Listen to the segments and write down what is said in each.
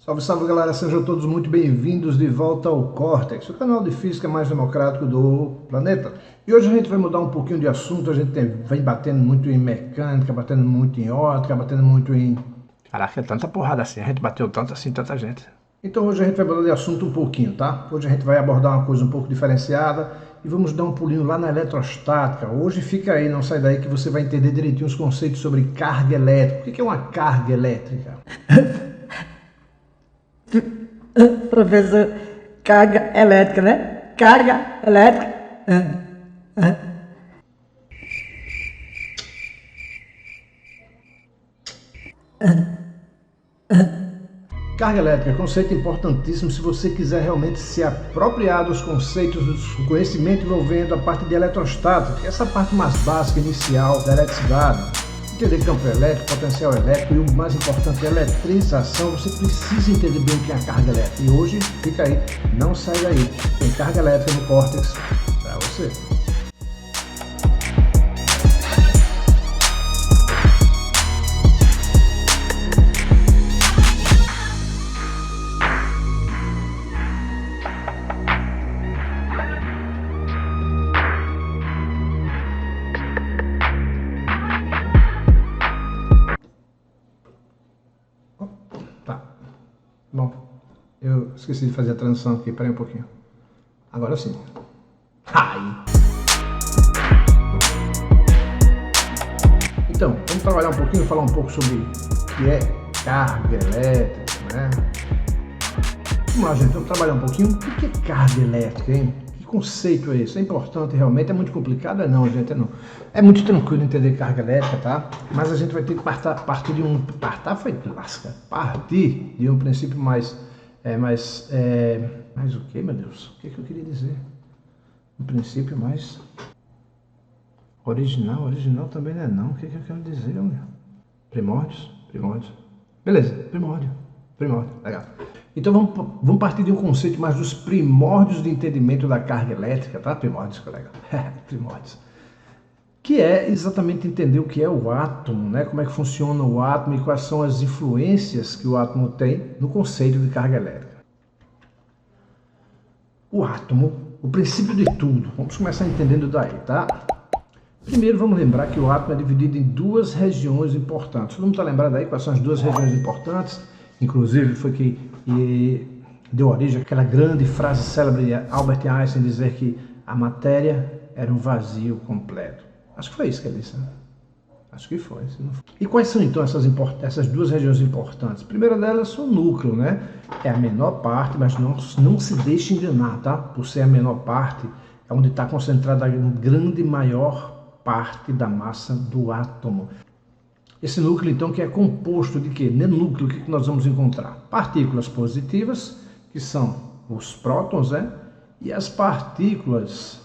Salve, salve galera, sejam todos muito bem-vindos de volta ao Cortex, o canal de física mais democrático do planeta. E hoje a gente vai mudar um pouquinho de assunto, a gente vem batendo muito em mecânica, batendo muito em ótica, batendo muito em... Caraca, é tanta porrada assim, a gente bateu tanto assim, tanta gente. Então hoje a gente vai mudar de assunto um pouquinho, tá? Hoje a gente vai abordar uma coisa um pouco diferenciada e vamos dar um pulinho lá na eletrostática. Hoje fica aí, não sai daí que você vai entender direitinho os conceitos sobre carga elétrica. O que é uma carga elétrica? Professor, carga elétrica, né? Carga elétrica. Carga elétrica é um conceito importantíssimo se você quiser realmente se apropriar dos conceitos do conhecimento envolvendo a parte de eletrostática, que é essa parte mais básica, inicial da eletricidade. Entender campo elétrico, potencial elétrico e o mais importante, eletrização. Você precisa entender bem o que é a carga elétrica. E hoje, fica aí, não sai daí. Tem carga elétrica no Cortex para você. Tá. Bom, eu esqueci de fazer a transição aqui, peraí um pouquinho. Agora sim. Ai! Então, vamos trabalhar um pouquinho, falar um pouco sobre o que é carga elétrica, né? Vamos lá, gente, vamos trabalhar um pouquinho. O que é carga elétrica, hein? Que conceito é esse? É importante realmente? É muito complicado? É não, gente, é não. É muito tranquilo entender carga elétrica, tá? Mas a gente vai ter que partir de um... Partir de um princípio mais o que, meu Deus? O que eu queria dizer? Um princípio mais... Original também não é não. O que eu quero dizer, meu? Primórdios. Beleza, primórdio, legal. Então vamos partir de um conceito mais dos primórdios de entendimento da carga elétrica, tá? Primórdios, colega. Primórdios. Que é exatamente entender o que é o átomo, né? Como é que funciona o átomo e quais são as influências que o átomo tem no conceito de carga elétrica. O átomo, o princípio de tudo. Vamos começar entendendo daí, tá? Primeiro vamos lembrar que o átomo é dividido em duas regiões importantes. Todo mundo está lembrado aí quais são as duas regiões importantes? Inclusive foi que deu origem àquela grande frase célebre de Albert Einstein dizer que a matéria era um vazio completo. Acho que foi isso que ele disse, né? Acho que foi, se não foi. E quais são então essas duas regiões importantes? A primeira delas é o núcleo, né? É a menor parte, mas não se deixe enganar, tá? Por ser a menor parte, é onde está concentrada a grande maior parte da massa do átomo. Esse núcleo, então, que é composto de quê? No núcleo, o que nós vamos encontrar? Partículas positivas, que são os prótons, né? E as partículas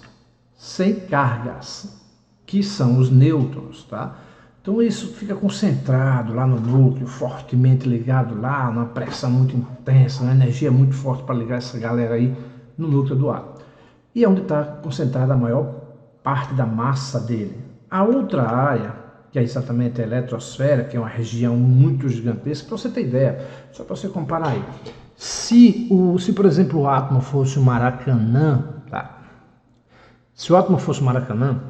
sem cargas, que são os nêutrons, tá? Então isso fica concentrado lá no núcleo, fortemente ligado lá, numa pressão muito intensa, uma energia muito forte para ligar essa galera aí no núcleo do átomo. E é onde está concentrada a maior parte da massa dele. A outra área, que é exatamente a eletrosfera, que é uma região muito gigantesca, para você ter ideia, só para você comparar aí. Se por exemplo, o átomo fosse o Maracanã, tá? Se o átomo fosse o Maracanã,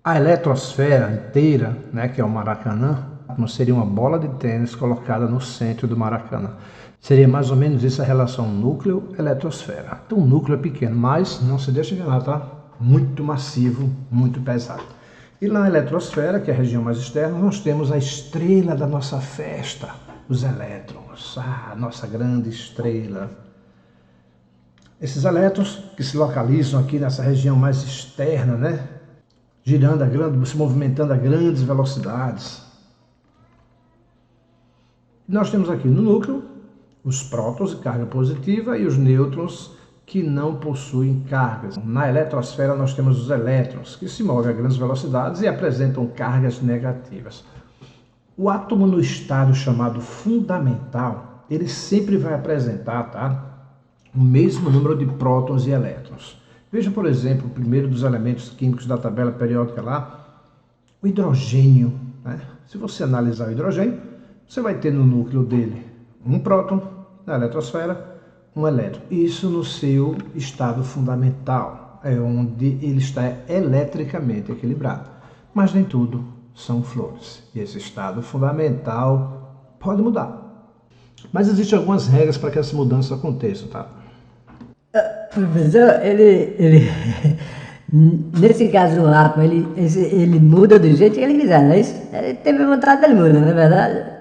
a eletrosfera inteira, né, que é o Maracanã, seria uma bola de tênis colocada no centro do Maracanã. Seria mais ou menos essa relação núcleo-eletrosfera. Então o núcleo é pequeno, mas não se deixe enganar, tá? Muito massivo, muito pesado. E na eletrosfera, que é a região mais externa, nós temos a estrela da nossa festa, os elétrons, a nossa grande estrela. Esses elétrons que se localizam aqui nessa região mais externa, né? Girando se movimentando a grandes velocidades. Nós temos aqui no núcleo os prótons de carga positiva e os nêutrons que não possuem cargas. Na eletrosfera nós temos os elétrons que se movem a grandes velocidades e apresentam cargas negativas. O átomo no estado chamado fundamental, ele sempre vai apresentar, tá, o mesmo número de prótons e elétrons. Veja, por exemplo, o primeiro dos elementos químicos da tabela periódica lá, o hidrogênio, né? Se você analisar o hidrogênio, você vai ter no núcleo dele um próton, na eletrosfera, um elétron. Isso no seu estado fundamental, é onde ele está eletricamente equilibrado. Mas nem tudo são flores. E esse estado fundamental pode mudar. Mas existem algumas regras para que essa mudança aconteça, tá? Professor, nesse caso o átomo, ele muda do jeito que ele quiser, não é isso? Ele teve vontade, ele muda, não é verdade?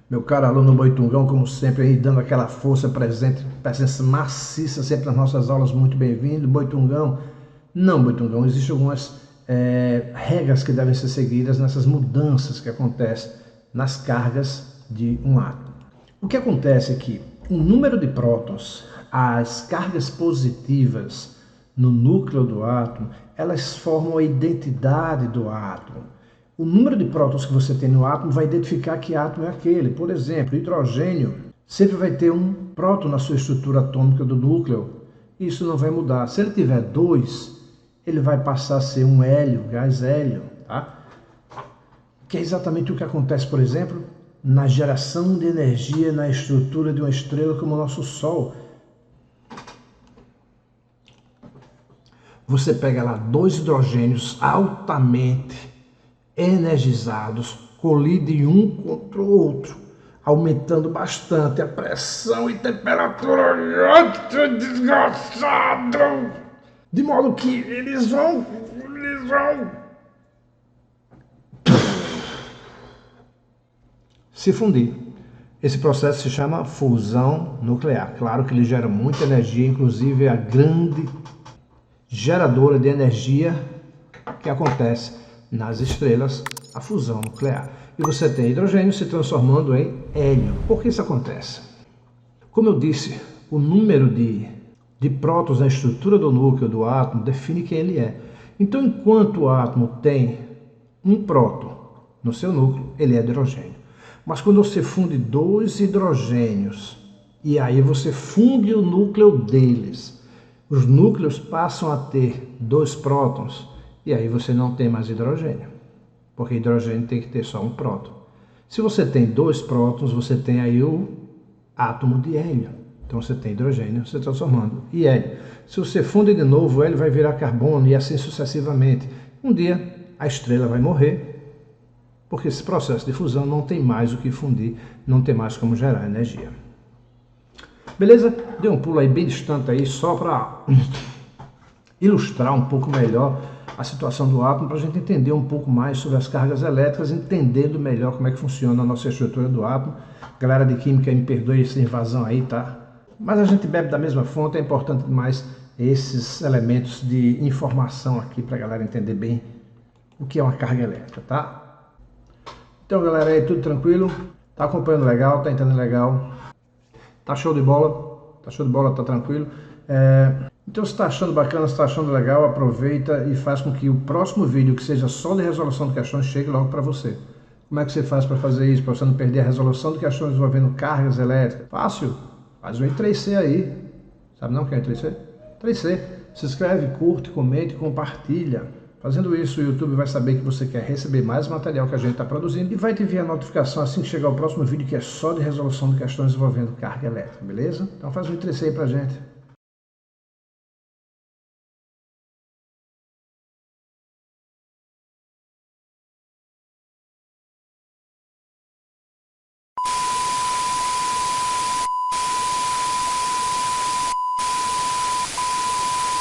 Meu caro aluno Boitungão, como sempre, aí dando aquela força presente, presença maciça sempre nas nossas aulas, muito bem-vindo. Boitungão, não, Boitungão, existem algumas regras que devem ser seguidas nessas mudanças que acontecem nas cargas de um átomo. O que acontece é que o número de prótons, as cargas positivas no núcleo do átomo, elas formam a identidade do átomo. O número de prótons que você tem no átomo vai identificar que átomo é aquele. Por exemplo, o hidrogênio sempre vai ter um próton na sua estrutura atômica do núcleo. Isso não vai mudar. Se ele tiver 2, ele vai passar a ser um hélio, gás hélio, tá? Que é exatamente o que acontece, por exemplo, na geração de energia na estrutura de uma estrela como o nosso Sol. Você pega lá 2 hidrogênios altamente energizados, colidem um contra o outro, aumentando bastante a pressão e temperatura, desgraçado, de modo que eles vão se fundir. Esse processo se chama fusão nuclear. Claro que ele gera muita energia, inclusive a grande geradora de energia que acontece nas estrelas, a fusão nuclear. E você tem hidrogênio se transformando em hélio. Por que isso acontece? Como eu disse, o número de prótons na estrutura do núcleo do átomo define quem ele é. Então, enquanto o átomo tem um próton no seu núcleo, ele é hidrogênio. Mas quando você funde 2 hidrogênios, e aí você funde o núcleo deles, os núcleos passam a ter 2 prótons, e aí você não tem mais hidrogênio, porque hidrogênio tem que ter só um próton. Se você tem 2 prótons, você tem aí o átomo de hélio. Então você tem hidrogênio se transformando em hélio. Se você funde de novo, o hélio vai virar carbono e assim sucessivamente. Um dia a estrela vai morrer, porque esse processo de fusão não tem mais o que fundir, não tem mais como gerar energia. Beleza? Dei um pulo aí bem distante aí, só para ilustrar um pouco melhor a situação do átomo, para a gente entender um pouco mais sobre as cargas elétricas, entendendo melhor como é que funciona a nossa estrutura do átomo. Galera de química, me perdoe essa invasão aí, tá? Mas a gente bebe da mesma fonte, é importante demais esses elementos de informação aqui para a galera entender bem o que é uma carga elétrica, tá? Então, galera, aí tudo tranquilo? Tá acompanhando legal? Tá entendendo legal? Tá show de bola? Tá show de bola? Tá tranquilo? Então, se está achando bacana, se está achando legal, aproveita e faz com que o próximo vídeo, que seja só de resolução de questões, chegue logo para você. Como é que você faz para fazer isso, para você não perder a resolução de questões envolvendo cargas elétricas? Fácil, faz o I3C aí. Sabe não o que é I3C? 3C. Se inscreve, curte, comente, compartilha. Fazendo isso, o YouTube vai saber que você quer receber mais material que a gente está produzindo e vai te enviar notificação assim que chegar o próximo vídeo, que é só de resolução de questões envolvendo carga elétrica, beleza? Então faz um I3C aí pra gente.